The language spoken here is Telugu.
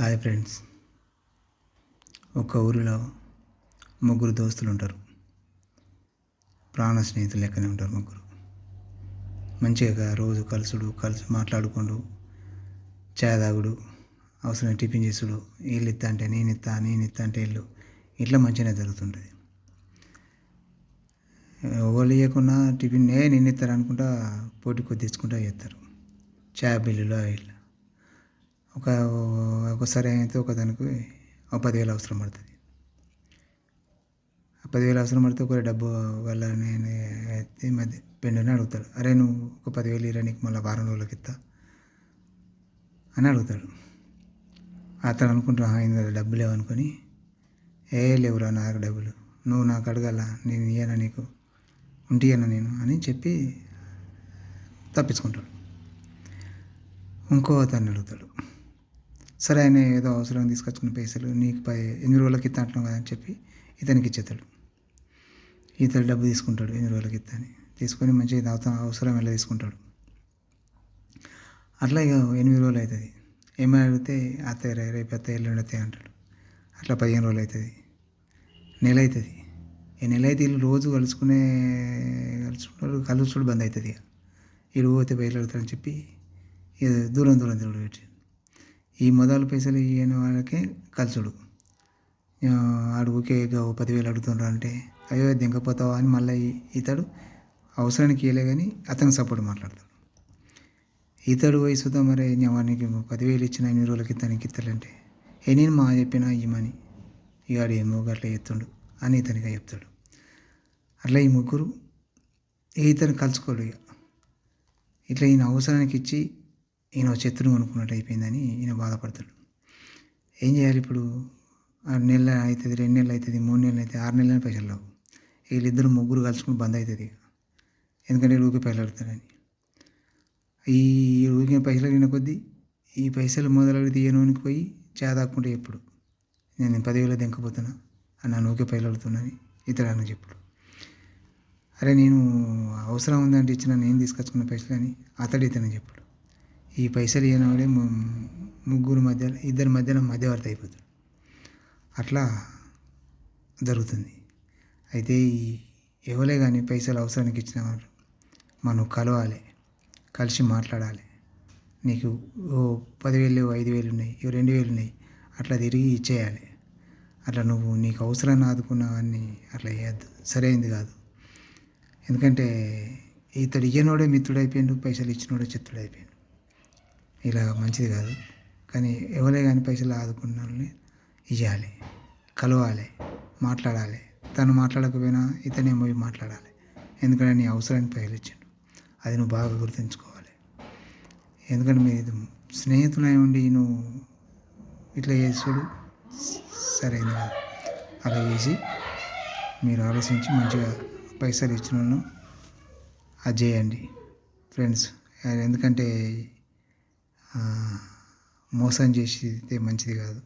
Hi friends. ఒక ఊరిలో ముగ్గురు దోస్తులు ఉంటారు. ప్రాణ స్నేహితులు లెక్కనే ఉంటారు ముగ్గురు. మంచిగా రోజు కలిసి మాట్లాడుకుంటూ చాయ్ తాగుడు, అవసరం టిఫిన్ చేసుడు, వీళ్ళు ఇస్తా అంటే నేను ఇస్తా అంటే వీళ్ళు, ఇట్లా మంచిగానే జరుగుతుంటుంది. ఎవరు ఇవ్వకున్నా టిఫిన్ నేను ఇస్తారు అనుకుంటా పోటీ కొద్ది తెచ్చుకుంటా చేస్తారు. చాయ్ బిల్లులో ఇట్లా ఒకసారి అయితే ఒకదానికి 10,000 అవసరం పడుతుంది. 10,000 అవసరం పడితే ఒక డబ్బు వాళ్ళ నేను అయితే మధ్య పెండుని అడుగుతాడు. అరే నువ్వు ఒక 10,000 ఇరా, నీకు మళ్ళీ వారం రోజులకి ఇస్తా అని అడుగుతాడు. అతను అనుకుంటా ఇందులో డబ్బులు లేవనుకొని, లేవురా నాకు డబ్బులు, నువ్వు నాకు అడగాల, నేను ఇయ్యనా నీకు, ఉంటియనా నేను అని చెప్పి తప్పించుకుంటాడు. ఇంకో అతన్ని అడుగుతాడు. సరే ఆయన ఏదో అవసరం తీసుకొచ్చుకున్న పైసలు నీకు 8 రోజులకి ఇస్తా అంటున్నావు కదా అని చెప్పి ఇతనికి ఇచ్చేతాడు. ఇతడు డబ్బు తీసుకుంటాడు 8 రోజులకి ఇస్తా అని. తీసుకొని మంచిగా అవసరం వెళ్ళి తీసుకుంటాడు. అట్లా ఇక 8 రోజులు అవుతుంది. ఏమని అడిగితే అత్తయ్య రేపు అత్తయ్య ఎల్లుండి అత్తయ్య అంటాడు. అట్లా 15 రోజులు అవుతుంది. నెల అవుతుంది. ఈ నెల అయితే వీళ్ళు రోజు కలుసుడు బంద్ అవుతుంది. ఇక వీడు పోతే బయలు అడుగుతాడని చెప్పి ఇక దూరం తిరుగుడు పెట్టి ఈ మొదలు పైసలు ఇవ్వని వాళ్ళకే కలుసుడు. ఆడు ఊకే 10,000 అడుగుతుండ్రు అంటే అయ్యో దింకపోతావా అని మళ్ళీ ఇతడు అవసరానికి ఇవ్వలే కానీ అతనికి సపోర్ట్ మాట్లాడతాడు. ఇతడు వయసుతో మరి నీకు 10,000 ఇచ్చిన 8 రోజులకి ఇతనికి ఇస్తాడంటే నేను మా చెప్పినా ఇవ్వమని ఇవాడు ఏమో అట్లా చెప్తుండు అని ఇతనిగా చెప్తాడు. అట్లా ఈ ముగ్గురు ఇతను కలుసుకోడు. ఇట్లా ఈయన అవసరానికి ఇచ్చి ఈయన శత్రువు అనుకున్నట్టు అయిపోయిందని ఈయన బాధపడతాడు. ఏం చేయాలి ఇప్పుడు? 6 నెలలు అవుతుంది, 2 నెలలు అవుతుంది, 3 నెలలు అవుతుంది, 6 నెలలని పైసలు రావు. వీళ్ళిద్దరు ముగ్గురు కలుసుకుని బంద్ అవుతుంది. ఎందుకంటే ఊరికే పైసలు అడుగుతాడని. ఈ ఊరికే పైసలు అడిగిన కొద్దీ ఈ పైసలు మొదలు తీయనోనికి పోయి చేదాక్కుంటే ఎప్పుడు నేను 10,000 దింకపోతున్నా అని నన్ను ఊరికే పైసలు అడుగుతున్నాని ఇతడు అని చెప్పుడు. అరే నేను అవసరం ఉందంటే ఇచ్చిన నేను తీసుకొచ్చుకున్న పైసలు అని అతడు ఇతని చెప్పుడు. ఈ పైసలు ఇవ్వనవాడే ఇద్దరి మధ్యన మధ్యవర్తి అయిపోతాడు. అట్లా జరుగుతుంది. అయితే ఎవరే కానీ పైసలు అవసరానికి ఇచ్చిన వాళ్ళు మనం కలవాలి, కలిసి మాట్లాడాలి. నీకు 10,000 లేవు, 5,000 ఉన్నాయి, 2,000 ఉన్నాయి, అట్లా తిరిగి ఇచ్చేయాలి. అట్లా నువ్వు నీకు అవసరాన్ని ఆదుకున్నావని అట్లా చేయద్దు, సరైనది కాదు. ఎందుకంటే ఇతడు ఇయ్యనోడే మిత్రుడు అయిపోయిండు, పైసలు ఇచ్చినోడే చిత్తుడు అయిపోయిండు. ఇలా మంచిది కాదు. కానీ ఎవరే కానీ పైసలు ఆదుకున్న వాళ్ళని ఇవ్వాలి, కలవాలి, మాట్లాడాలి. తను మాట్లాడకపోయినా ఇతనే పోయి మాట్లాడాలి. ఎందుకంటే నీ అవసరానికి పైసలు ఇచ్చిండు, అది నువ్వు బాగా గుర్తుంచుకోవాలి. ఎందుకంటే మీరు స్నేహితులై ఉండి నువ్వు ఇట్లా చేసుడు సరైనది కాదు. అలా చేసి మీరు ఆలోచించి మంచిగా పైసలు ఇచ్చిన వాళ్ళను అది చేయండి ఫ్రెండ్స్. ఎందుకంటే మోసం చేసి మంచిది కాదు.